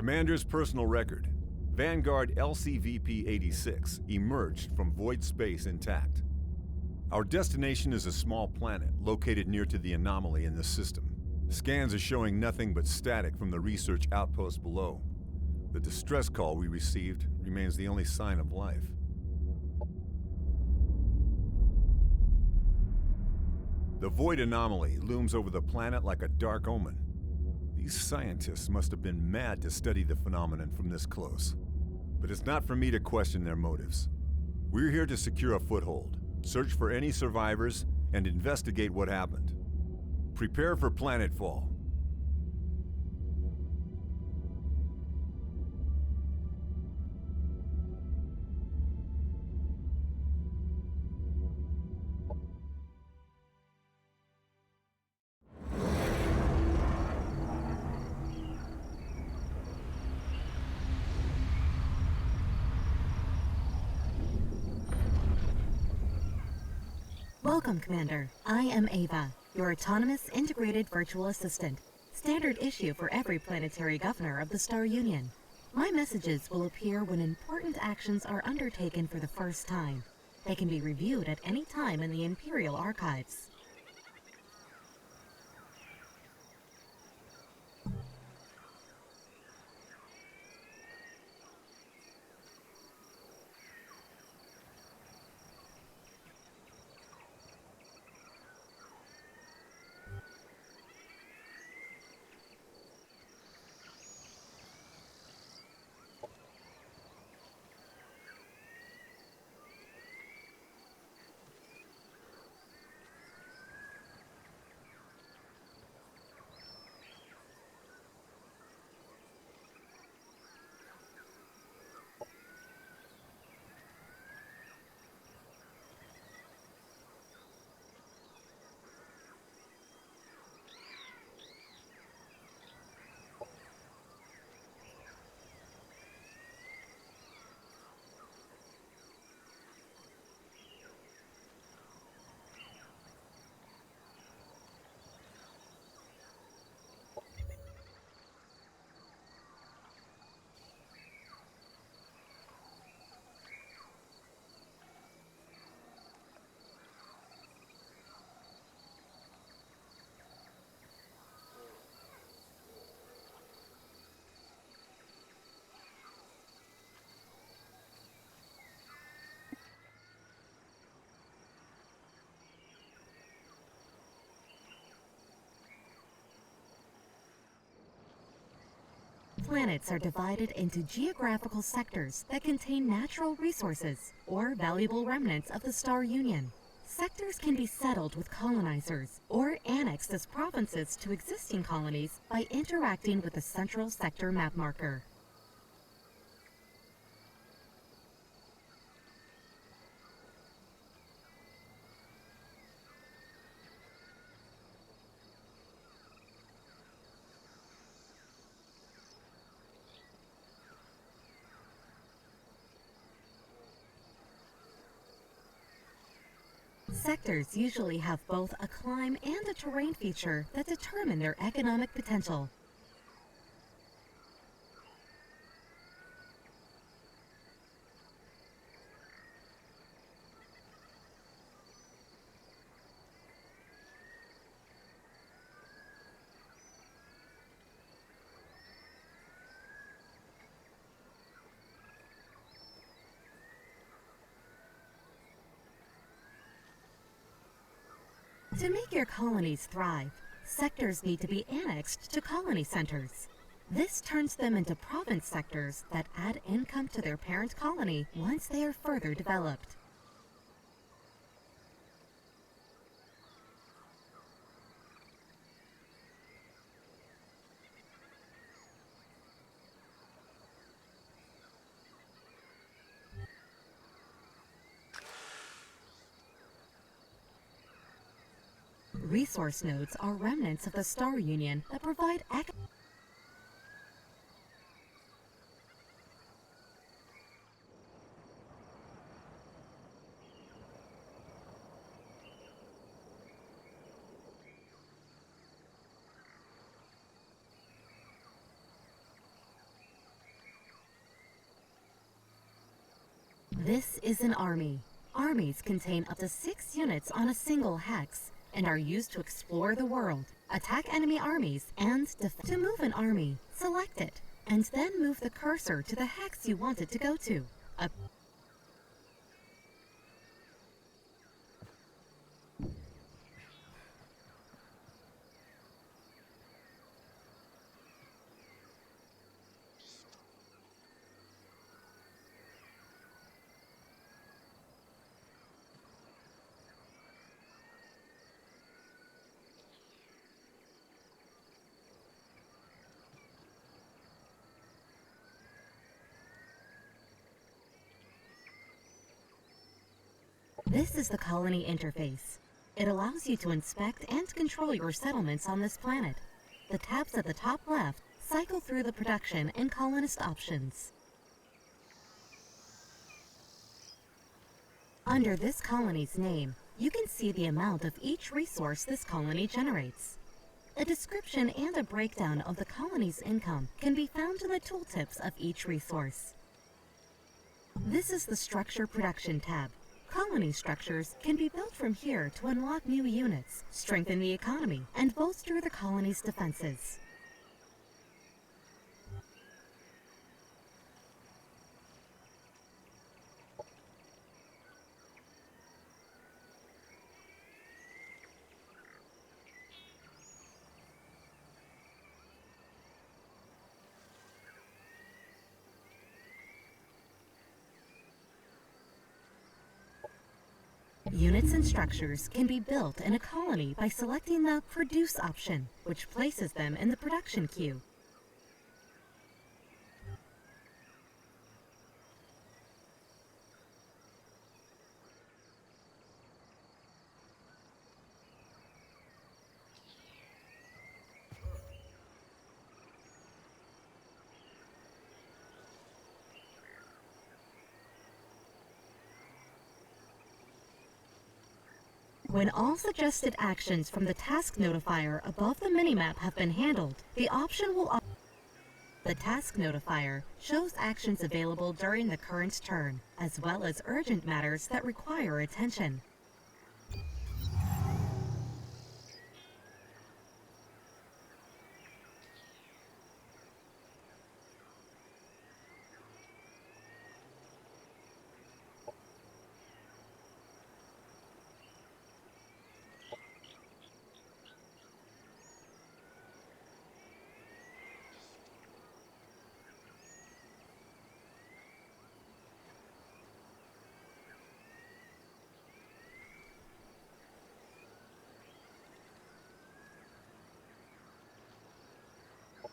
Commander's personal record. Vanguard LCVP-86 emerged from void space intact. Our destination is a small planet located near to the anomaly in the system. Scans are showing nothing but static from the research outpost below. The distress call we received remains the only sign of life. The void anomaly looms over the planet like a dark omen. These scientists must have been mad to study the phenomenon from this close. But it's not for me to question their motives. We're here to secure a foothold, search for any survivors, and investigate what happened. Prepare for planetfall. Welcome, Commander. I am Ava, your autonomous integrated virtual assistant. Standard issue for every planetary governor of the Star Union. My messages will appear when important actions are undertaken for the first time. They can be reviewed at any time in the Imperial Archives. Planets are divided into geographical sectors that contain natural resources or valuable remnants of the Star Union. Sectors can be settled with colonizers or annexed as provinces to existing colonies by interacting with the central sector map marker. Sectors usually have both a climb and a terrain feature that determine their economic potential. To make your colonies thrive, sectors need to be annexed to colony centers. This turns them into province sectors that add income to their parent colony once they are further developed. Resource nodes are remnants of the Star Union that provide This is an army. Armies contain up to 6 units on a single hex and are used to explore the world, attack enemy armies, and to move an army, select it, and then move the cursor to the hex you want it to go to. This is the colony interface. It allows you to inspect and control your settlements on this planet. The tabs at the top left cycle through the production and colonist options. Under this colony's name, you can see the amount of each resource this colony generates. A description and a breakdown of the colony's income can be found in the tooltips of each resource. This is the Structure Production tab. Colony structures can be built from here to unlock new units, strengthen the economy, and bolster the colony's defenses. Units and structures can be built in a colony by selecting the Produce option, which places them in the production queue. When all suggested actions from the task notifier above the minimap have been handled, the option will... The task notifier shows actions available during the current turn, as well as urgent matters that require attention.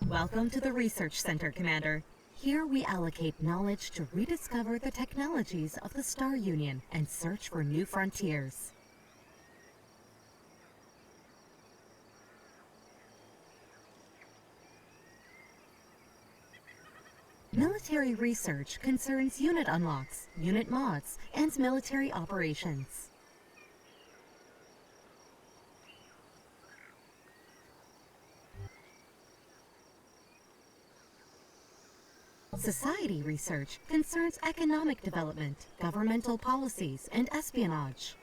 Welcome to the Research Center, Commander. Here we allocate knowledge to rediscover the technologies of the Star Union and search for new frontiers. Military research concerns unit unlocks, unit mods, and military operations. Society research concerns economic development, governmental policies, and espionage.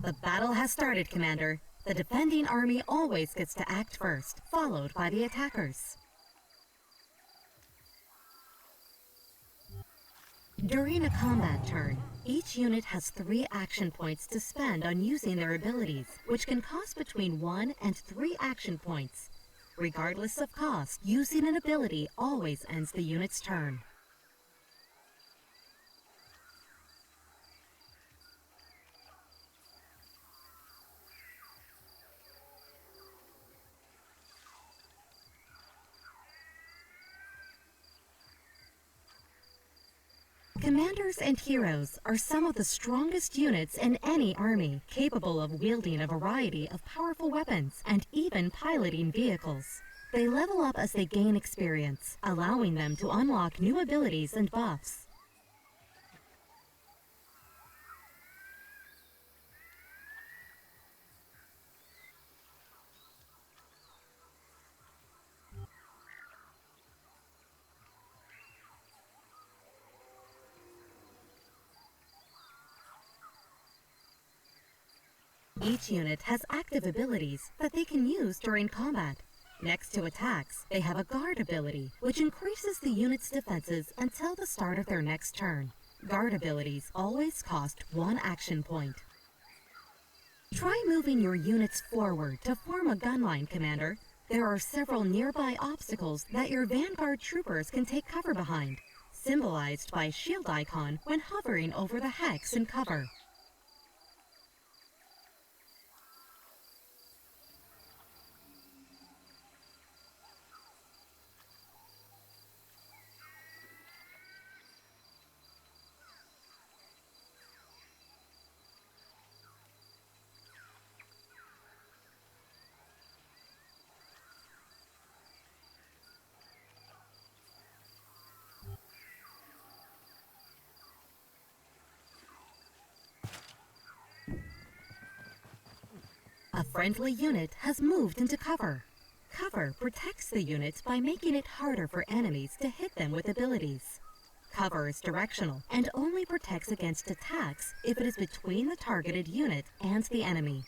The battle has started, Commander. The defending army always gets to act first, followed by the attackers. During a combat turn, each unit has 3 action points to spend on using their abilities, which can cost between 1 and 3 action points. Regardless of cost, using an ability always ends the unit's turn. Commanders and heroes are some of the strongest units in any army, capable of wielding a variety of powerful weapons and even piloting vehicles. They level up as they gain experience, allowing them to unlock new abilities and buffs. Each unit has active abilities that they can use during combat. Next to attacks, they have a guard ability, which increases the unit's defenses until the start of their next turn. Guard abilities always cost 1 action point. Try moving your units forward to form a gun line, Commander. There are several nearby obstacles that your Vanguard troopers can take cover behind, symbolized by a shield icon when hovering over the hex in cover. A friendly unit has moved into cover. Cover protects the unit by making it harder for enemies to hit them with abilities. Cover is directional and only protects against attacks if it is between the targeted unit and the enemy.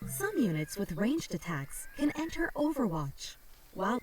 Some units with ranged attacks can enter Overwatch, while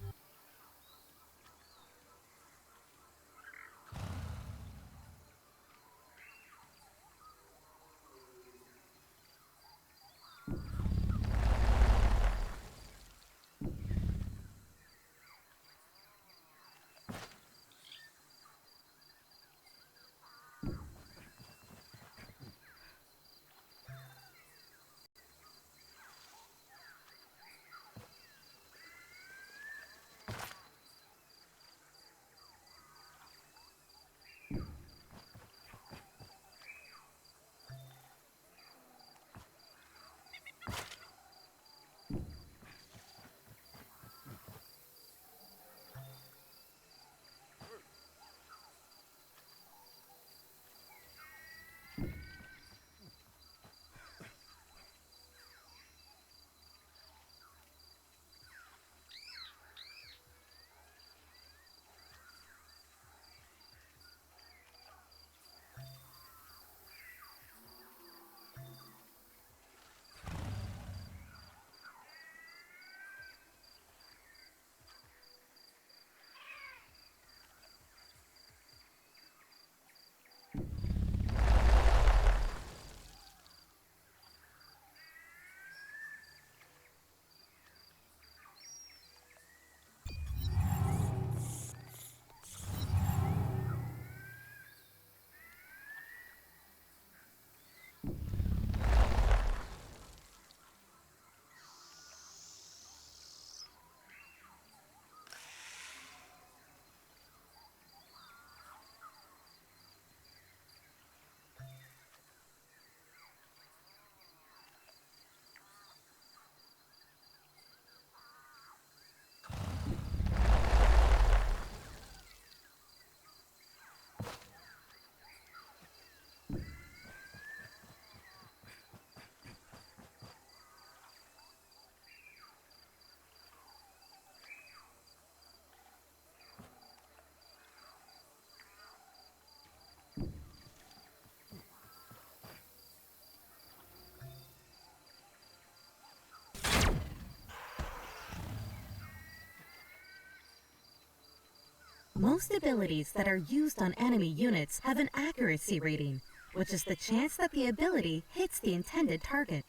Most abilities that are used on enemy units have an accuracy rating, which is the chance that the ability hits the intended target.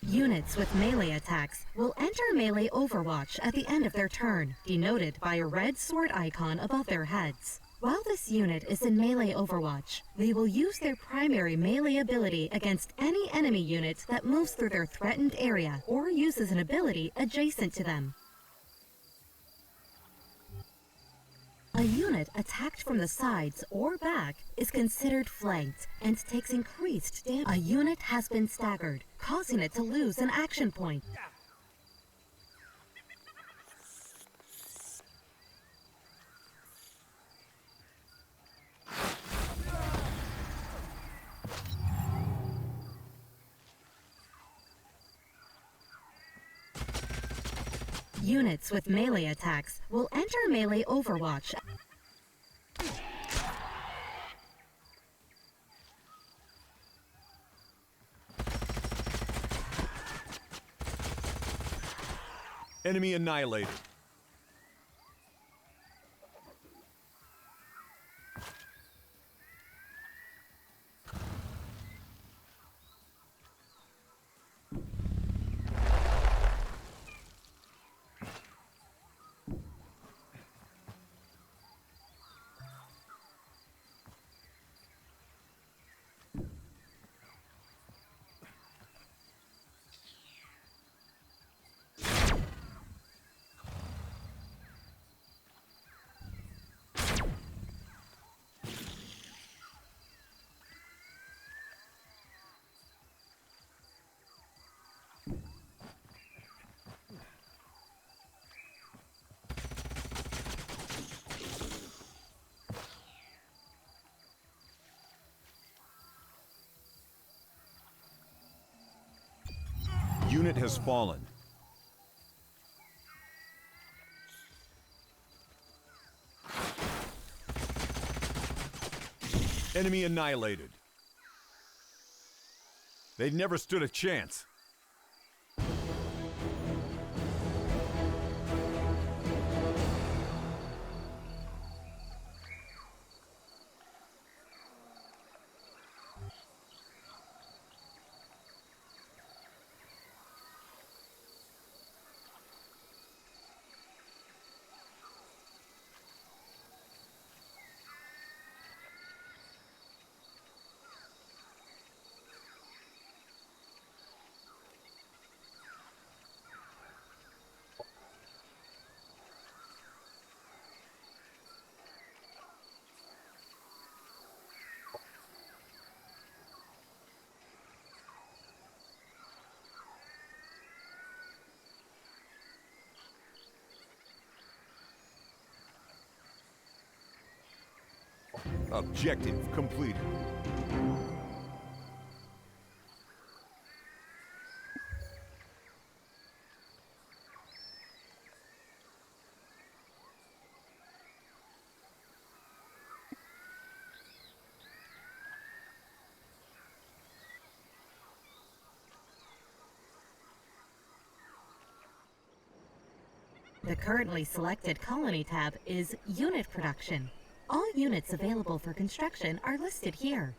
Units with melee attacks will enter melee Overwatch at the end of their turn, denoted by a red sword icon above their heads. While this unit is in melee Overwatch, they will use their primary melee ability against any enemy unit that moves through their threatened area or uses an ability adjacent to them. A unit attacked from the sides or back is considered flanked and takes increased damage. A unit has been staggered, causing it to lose an action point. Units with melee attacks will enter melee Overwatch. Enemy annihilated. Unit has fallen. Enemy annihilated. They never stood a chance. Objective completed. The currently selected colony tab is Unit Production. All units available for construction are listed here.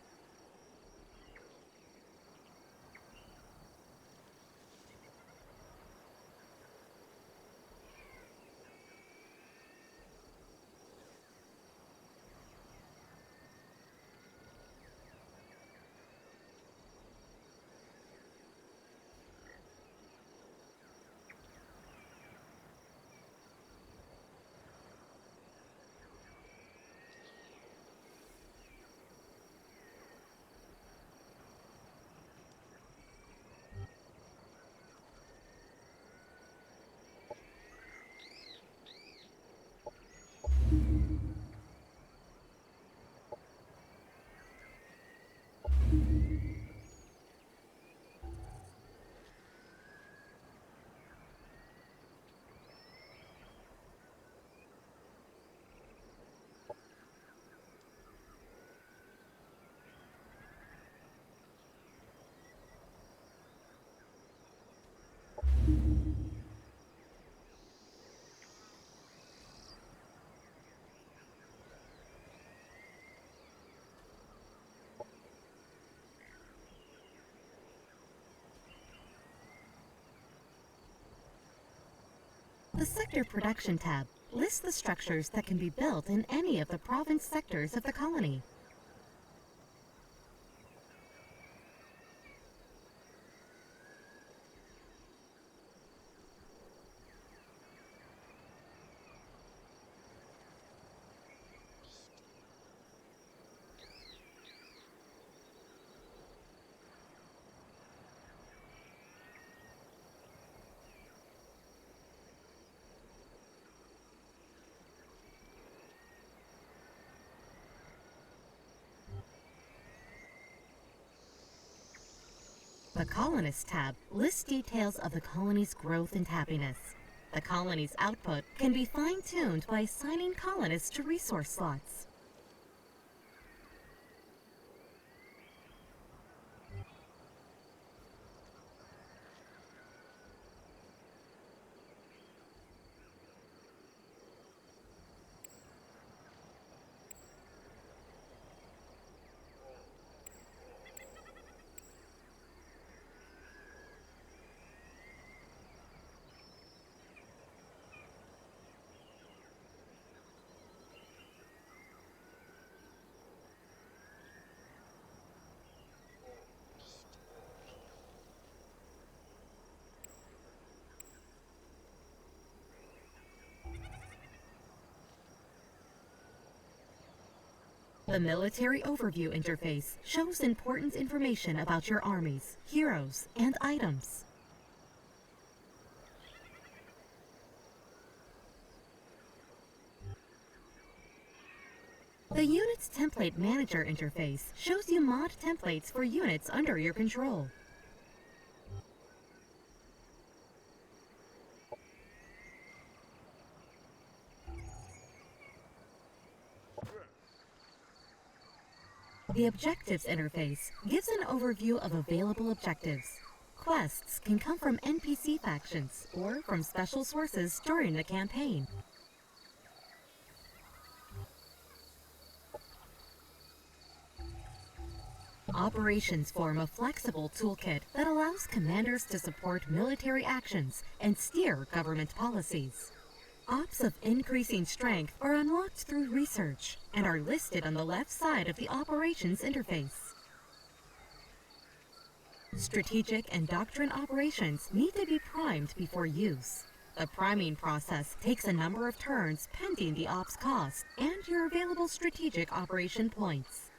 The Sector Production tab lists the structures that can be built in any of the province sectors of the colony. The Colonist tab lists details of the colony's growth and happiness. The colony's output can be fine-tuned by assigning colonists to resource slots. The Military Overview interface shows important information about your armies, heroes, and items. The Units Template Manager interface shows you mod templates for units under your control. The Objectives interface gives an overview of available objectives. Quests can come from NPC factions or from special sources during the campaign. Operations form a flexible toolkit that allows commanders to support military actions and steer government policies. Ops of increasing strength are unlocked through research and are listed on the left side of the Operations interface. Strategic and Doctrine operations need to be primed before use. The priming process takes a number of turns pending the ops cost and your available strategic operation points.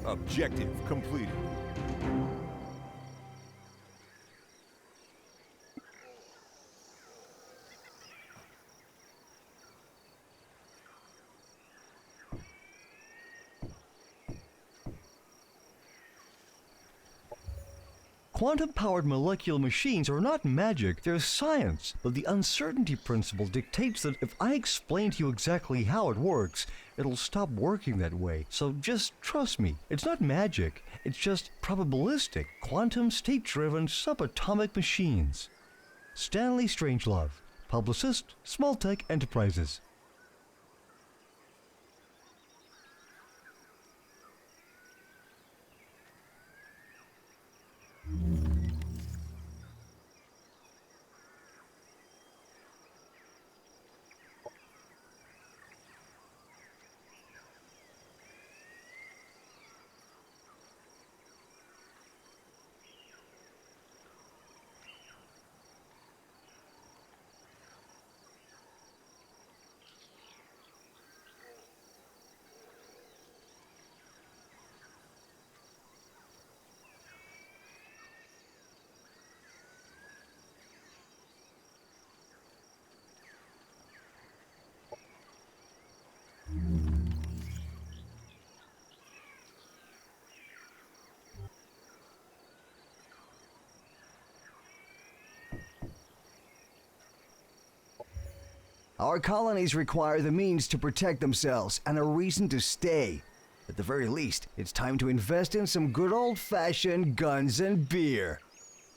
Objective completed. Quantum-powered molecular machines are not magic, they're science. But the uncertainty principle dictates that if I explain to you exactly how it works, it'll stop working that way. So just trust me. It's not magic, it's just probabilistic, quantum state-driven subatomic machines. Stanley Strangelove, publicist, Smalltech Enterprises. Our colonies require the means to protect themselves and a reason to stay. At the very least, it's time to invest in some good old-fashioned guns and beer.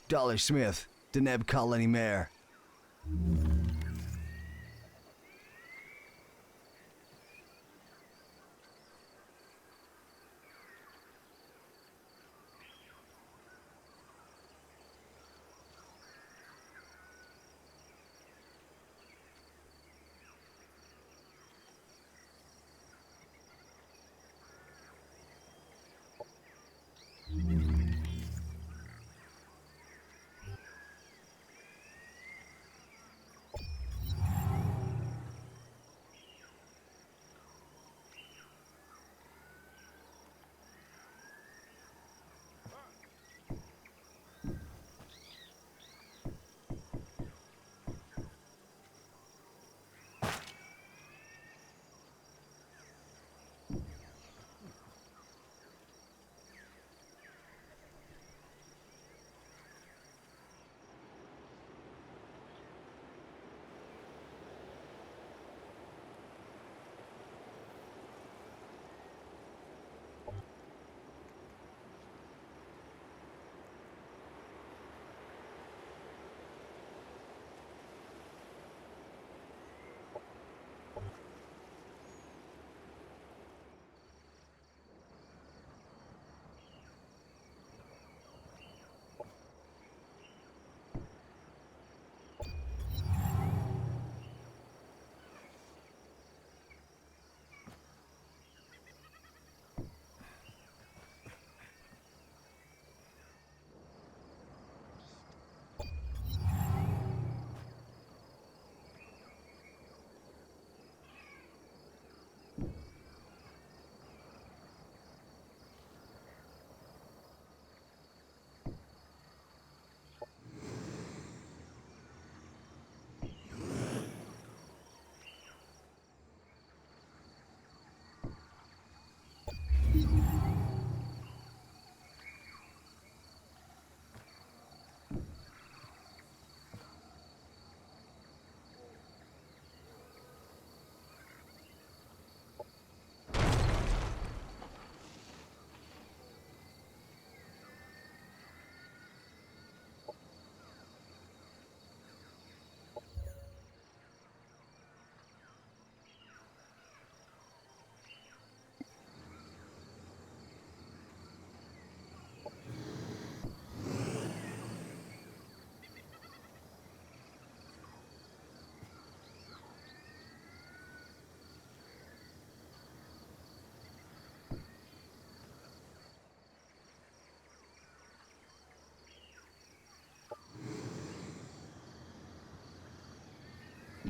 Dollar Smith, Deneb Colony Mayor.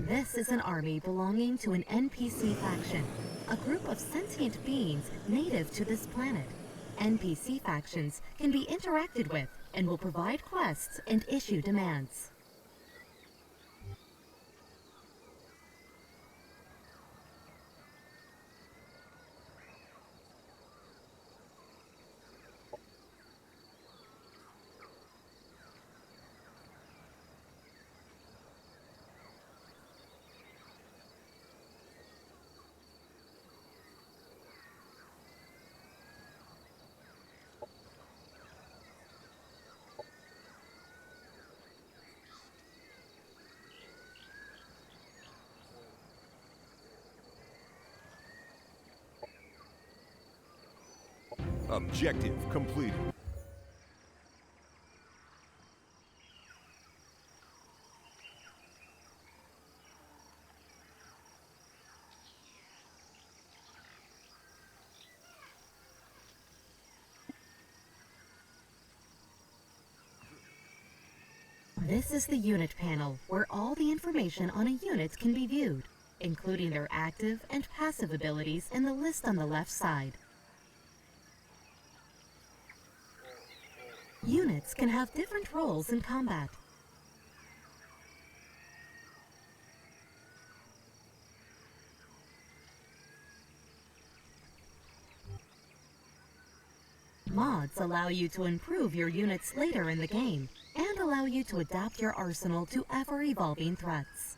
This is an army belonging to an NPC faction, a group of sentient beings native to this planet. NPC factions can be interacted with and will provide quests and issue demands. Objective completed. This is the unit panel, where all the information on a unit can be viewed, including their active and passive abilities in the list on the left side. Units can have different roles in combat. Mods allow you to improve your units later in the game, and allow you to adapt your arsenal to ever-evolving threats.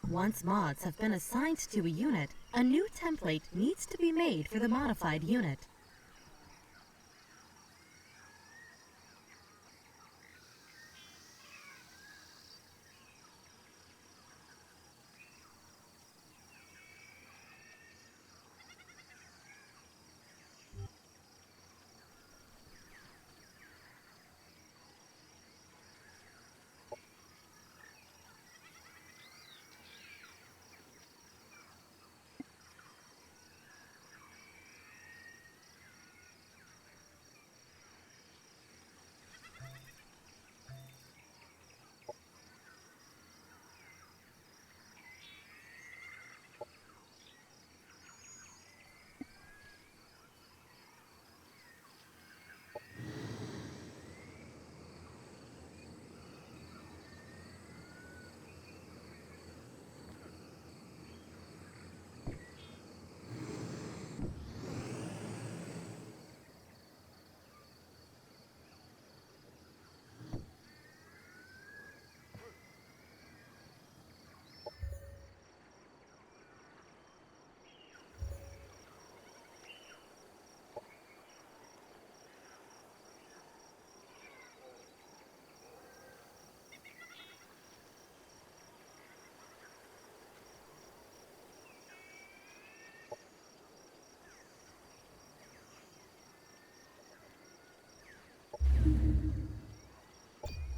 Once mods have been assigned to a unit, a new template needs to be made for the modified unit.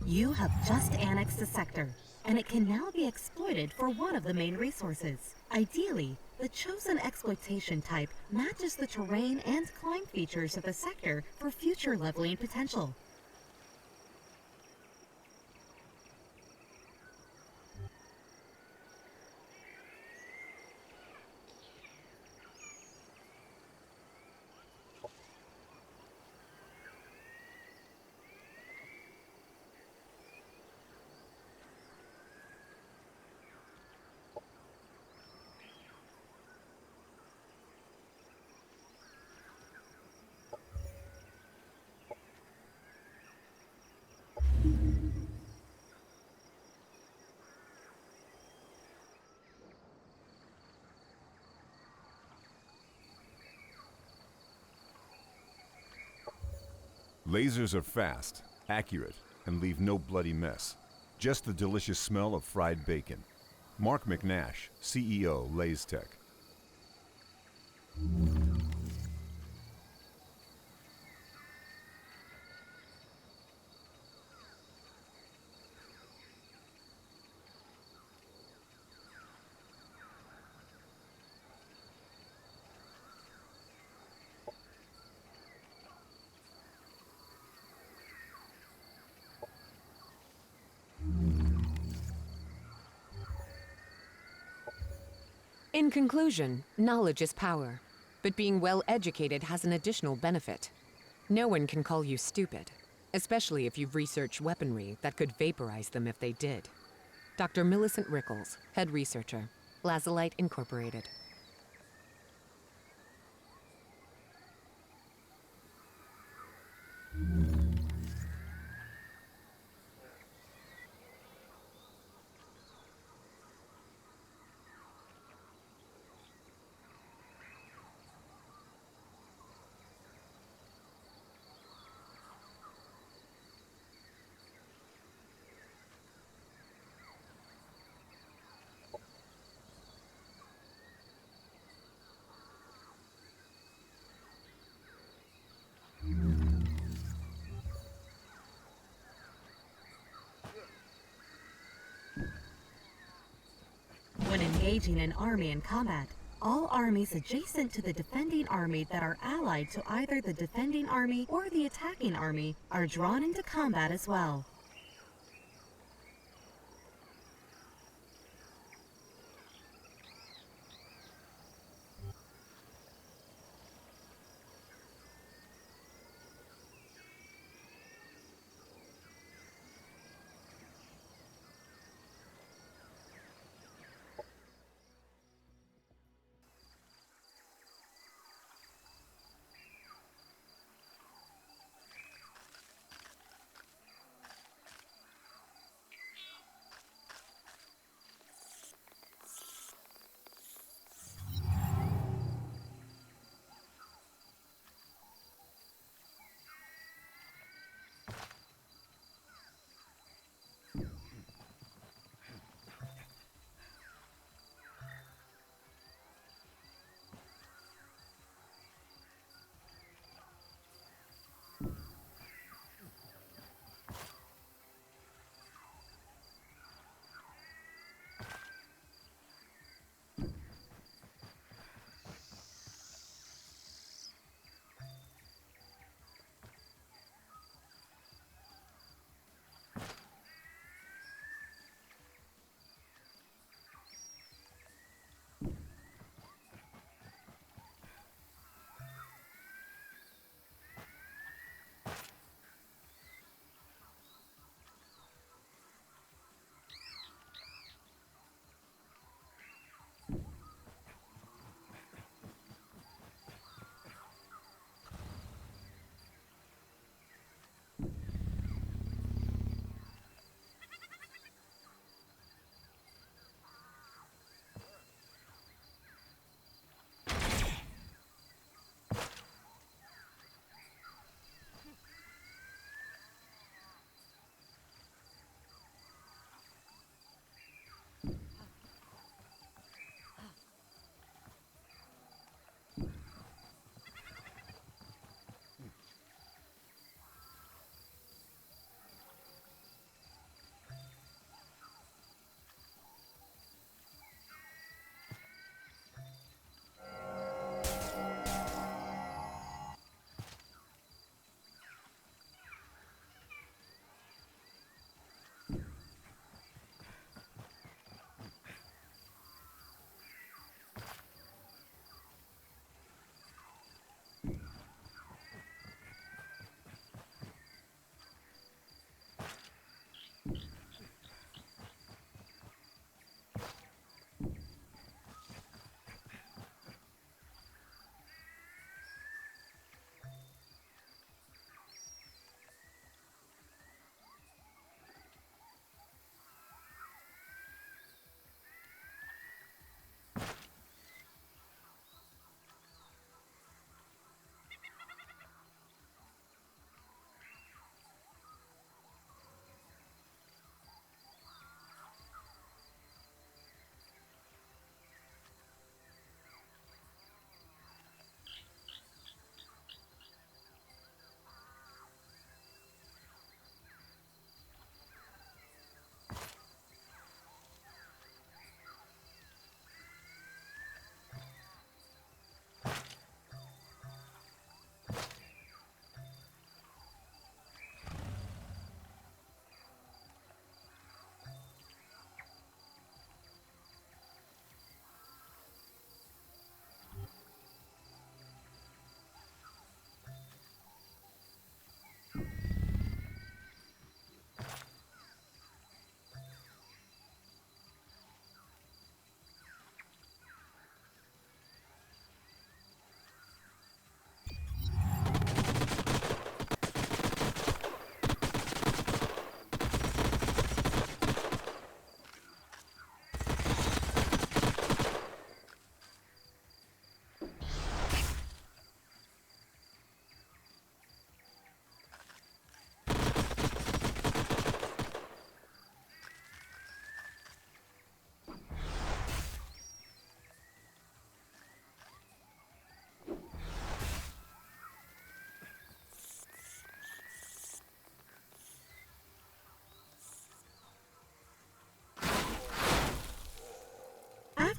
You have just annexed a sector, and it can now be exploited for one of the main resources. Ideally, the chosen exploitation type matches the terrain and climb features of the sector for future leveling potential. Lasers are fast, accurate, and leave no bloody mess. Just the delicious smell of fried bacon. Mark McNash, CEO, LazeTech. In conclusion, knowledge is power, but being well-educated has an additional benefit. No one can call you stupid, especially if you've researched weaponry that could vaporize them if they did. Dr. Millicent Rickles, Head Researcher, Lazulite Incorporated. engaging an army in combat, all armies adjacent to the defending army that are allied to either the defending army or the attacking army are drawn into combat as well.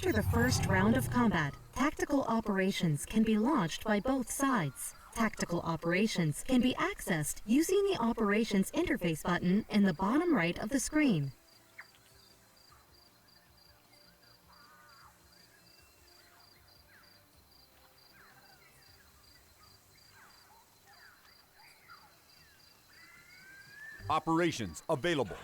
After the first round of combat, tactical operations can be launched by both sides. Tactical operations can be accessed using the Operations Interface button in the bottom right of the screen. Operations available.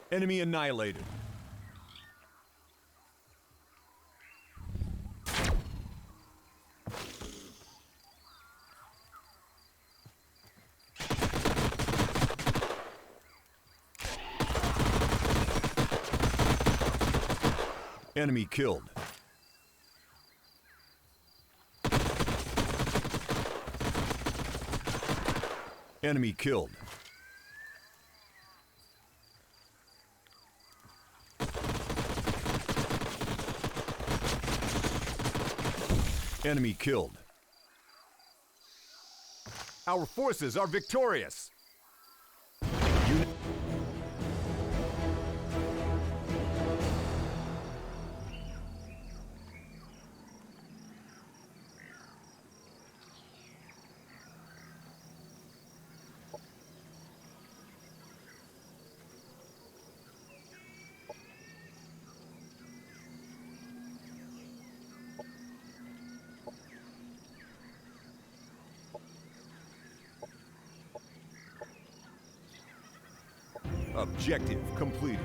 Enemy annihilated. Enemy killed. Enemy killed. Enemy killed. Our forces are victorious. Unit Objective completed.